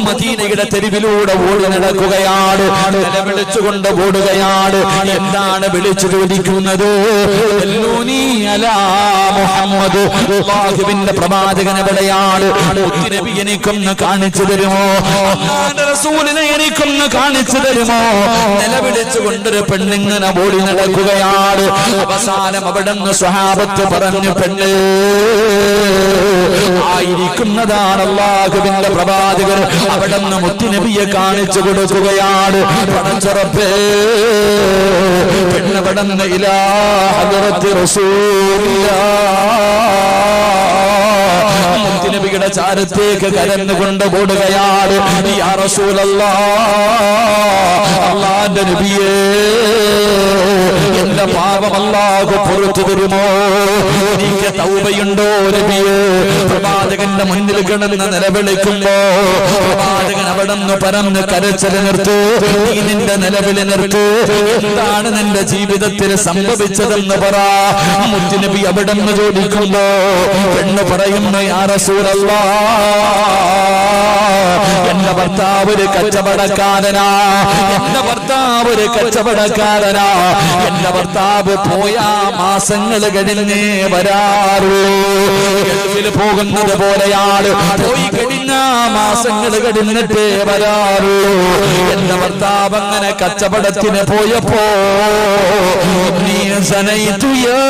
മദീനയുടെ തെരുവിലൂടെ ഓടി നടക്കുകയാണ്, നിലവിളിച്ചുകൊണ്ട് ഓടുകയാണ്. എന്താണ് വിളിച്ചു ചോദിക്കുന്നത്? മുഹമ്മദ്, അല്ലാഹുവിന്റെ പ്രവാചകൻ എവിടെയാണ്? നബി എനിക്കൊന്ന് കാണിച്ചു തരുമോ? റസൂലിനെ എനിക്കൊന്ന് കാണിച്ചു തരുമോ? നിലവിളിച്ചുകൊണ്ടൊരു പെണ്ണിങ്ങനെ ഓടി നടക്കുകയാണ്. അവസാനം അവിടെ നിന്ന് സ്വഹാബത്ത് പറഞ്ഞു, പെണ്ണ് ആയിരിക്കുന്നതാണ് അല്ലാഹുവിന്റെ പ്രവാചകൻ. അവിടെ നിന്ന് മുത്തുനബിയെ കാണിച്ചു കൊടുക്കുകയാണ്. പടച്ചറപ്പേ, പെണ്ണ് പടന്ന് ഇലാ ഹദ്റത്തി റസൂലില്ലാഹ്, മുത്തുനബിയുടെ ചാരത്തേക്ക് കരഞ്ഞുകൊണ്ട് ഓടുകയാണ്. യാ റസൂലല്ലാഹ്, അല്ലാഹുവിന്റെ നബിയേ, എന്റെ പാപം അല്ലാഹു പുറത്തു തരുമോ? എനിക്ക് തൗബയുണ്ടോ നബിയേ? പ്രവാചകന്റെ മുന്നിൽ കിടന്ന് നിലവിളിക്കുമ്പോ പ്രവാചകൻ അവിടെ നിന്ന് പരന്ന് കരച്ചില് നിർത്തൂ, നീ നിന്റെ നിലവിളി നിർത്തൂ. എന്താണ് നിന്റെ ജീവിതത്തിൽ സംഭവിച്ചതെന്ന് പറ. മുത്തുനബി അവിടെ നിന്ന് ചോദിക്കുമ്പോ പെണ്ണ് പറയുന്നു, യാ റസൂലല്ലാഹ്, എന്റെ ഭർത്താവ് ഒരു കച്ചവടക്കാരനാ, എന്റെ ഭർത്താവ് ഒരു കച്ചവടക്കാരനാ. എന്റെ ഭർത്താവ് പോയാ മാസങ്ങൾ കഴിഞ്ഞേ വരാറുള്ളൂ. ഗൾഫിൽ പോകുന്നത് പോലെയാണ്, പോയി കഴിഞ്ഞ മാസങ്ങൾ കഴിഞ്ഞിട്ടേ വരാറുള്ളൂ. എന്റെ ഭർത്താവ് അങ്ങനെ കച്ചവടത്തിന് പോയപ്പോ നീ സനയിതു യാ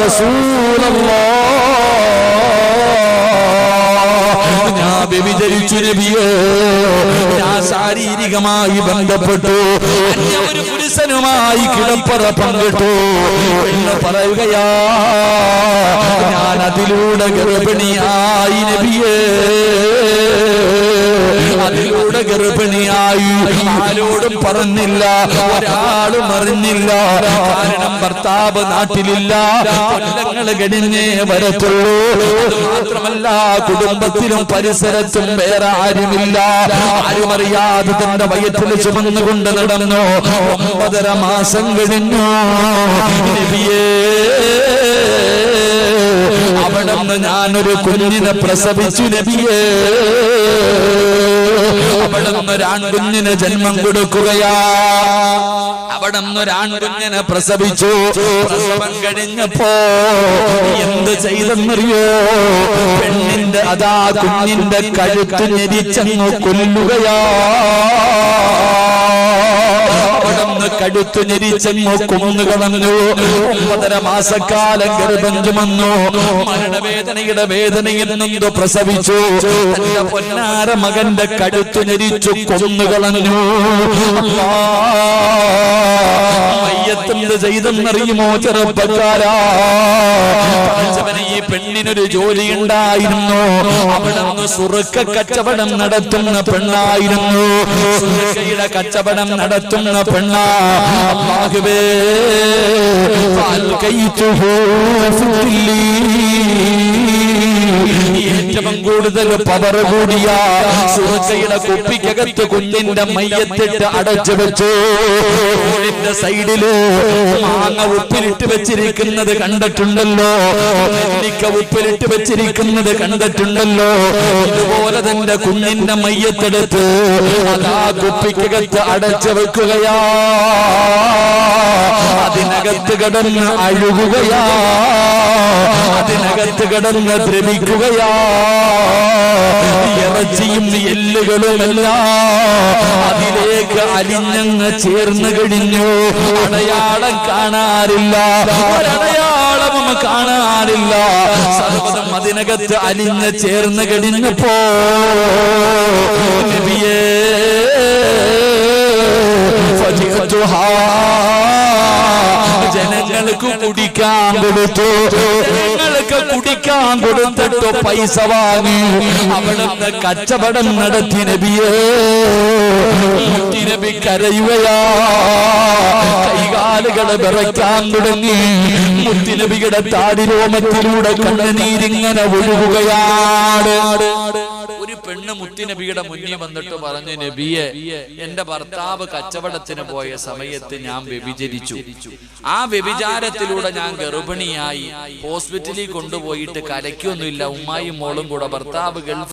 റസൂലല്ലാഹ്, ഞാൻ വ്യഭിചരിച്ചു നബിയേ, ഞാൻ ശാരീരികമായി ബന്ധപ്പെട്ടു, ഒരു പുരുഷനുമായി കിടപ്പറ പങ്കിട്ടു എന്ന് പറയുകയാ. ഞാൻ അതിലൂടെ ഗർഭിണിയായി നബിയേ, അതിലൂടെ ഗർഭിണിയായി. ആരോടും പറഞ്ഞില്ല, ഒരാളും അറിഞ്ഞില്ല. കാരണം ഭർത്താവ് നാട്ടിലില്ല, കൊല്ലങ്ങൾ കഴിഞ്ഞേ വരത്തുള്ളൂ. മാത്രമല്ല കുടുംബത്തിലും പരിസരത്തും വേറെ ആരുമില്ല. ആരും അറിയാതെ തന്റെ വയറ്റിൽ ചുമന്നുകൊണ്ട് നടന്നു. 9.5 മാസം കഴിഞ്ഞു നബിയേ, അവിടെ നിന്ന് ഞാനൊരു കുഞ്ഞിനെ പ്രസവിച്ചു നബിയേ. അവിടെ നിന്ന് ഒരാൺകുഞ്ഞിന് ജന്മം കൊടുക്കുകയാ. അവിടെ നിന്ന് ഒരാൺകുഞ്ഞിനെ പ്രസവിച്ചു. പ്രസവം കഴിഞ്ഞപ്പോ എന്ത് ചെയ്തെന്നറിയോ? പെണ്ണിന്റെ അതാ കുഞ്ഞിന്റെ കഴുത്ത് ഞെരിച്ചങ്ങ് കൊല്ലുകയാ. കഴുത്തു ഞെരിച്ചങ്ങോ കൊന്നുകളഞ്ഞു. 9.5 മാസക്കാലം ഗർഭം ചുമന്നു. മരണവേദനയുടെ വേദനയിൽ നിന്നു പ്രസവിച്ചു. തന്റെ പൊന്നാര മകന്റെ കഴുത്തു ഞെരിച്ചു കൊന്നുകളഞ്ഞു. മയ്യത്തെന്ത് ചെയ്തെന്നറിയുമോ ചെറുപ്പക്കാരാ? ഈ പെണ്ണിനൊരു ജോലി ഉണ്ടായിരുന്നു. അവിടെ നിന്ന് സുറുക്ക കച്ചവടം നടത്തുന്ന പെണ്ണായിരുന്നു. സുറുക്കയുടെ കച്ചവടം നടത്തുന്ന പെണ്ണാ. അല്ലാഹുവേ, ഏറ്റവും കൂടുതൽ പവർ കൂടിയ സുറുക്കയുടെ കുപ്പിക്കകത്ത് കുഞ്ഞിന്റെ മയ്യത്തിട്ട് അടച്ചു വെച്ചു. റോഡിന്റെ സൈഡില് മാങ്ങ ഉപ്പിലിട്ട് വെച്ചിരിക്കുന്നത് കണ്ടിട്ടുണ്ടല്ലോ, നെല്ലിക്ക ഉപ്പിലിട്ട് വെച്ചിരിക്കുന്നത് കണ്ടിട്ടുണ്ടല്ലോ. ഇതുപോലെ തന്റെ കുഞ്ഞിന്റെ മയ്യത്തെടുത്ത് അതാ കുപ്പിക്കകത്ത് അടച്ചു വെക്കുകയാ. അതിനകത്ത് കിടന്ന് അഴുകുകയാ, അതിനകത്ത് കിടന്ന് ദ്രവിക്കുകയാ. ഇറച്ചിയും എല്ലുകളുമെല്ലാം അതിലേക്ക് അലിഞ്ഞങ്ങ് ചേർന്ന് കഴിഞ്ഞു. അടയാളം കാണാറില്ല, ഒരടയാളവും കാണാറില്ല. സർവ്വതും അതിനകത്ത് അലിഞ്ഞ് ചേർന്ന് കഴിഞ്ഞപ്പോ നബിയേ, ജനങ്ങൾക്ക് കുടിക്കാൻ കൊടുത്തു. ജനങ്ങൾക്ക് കുടിക്കാൻ കൊടുത്തിട്ട് പൈസ വാങ്ങി അവിടുന്ന് കച്ചവടം നടത്തി നബിയേ. നബി കരയുകയാ, കൈകാലുകളെ വിറയ്ക്കാൻ തുടങ്ങി. മുത്തുനബിയുടെ താടിരോമത്തിലൂടെ കണ്ണുനീരിങ്ങനെ ഒഴുകുകയാണ്. ഒരു പെണ്ണ് മുത്തുനബിയുടെ മുന്നിൽ വന്നിട്ട് പറഞ്ഞു, നബിയെ, എന്റെ ഭർത്താവ് കച്ചവടത്തിന് പോയ സമയത്ത് ഞാൻ വ്യഭിചരിച്ചു. ആ വ്യഭിചാരത്തിലൂടെ ഞാൻ ഗർഭിണിയായി. ഹോസ്പിറ്റലിൽ കൊണ്ടുപോയിട്ട് കലയ്ക്കൊന്നുമില്ല. ഉമ്മായും മോളും കൂടെ. ഭർത്താവ് ഗൾഫ്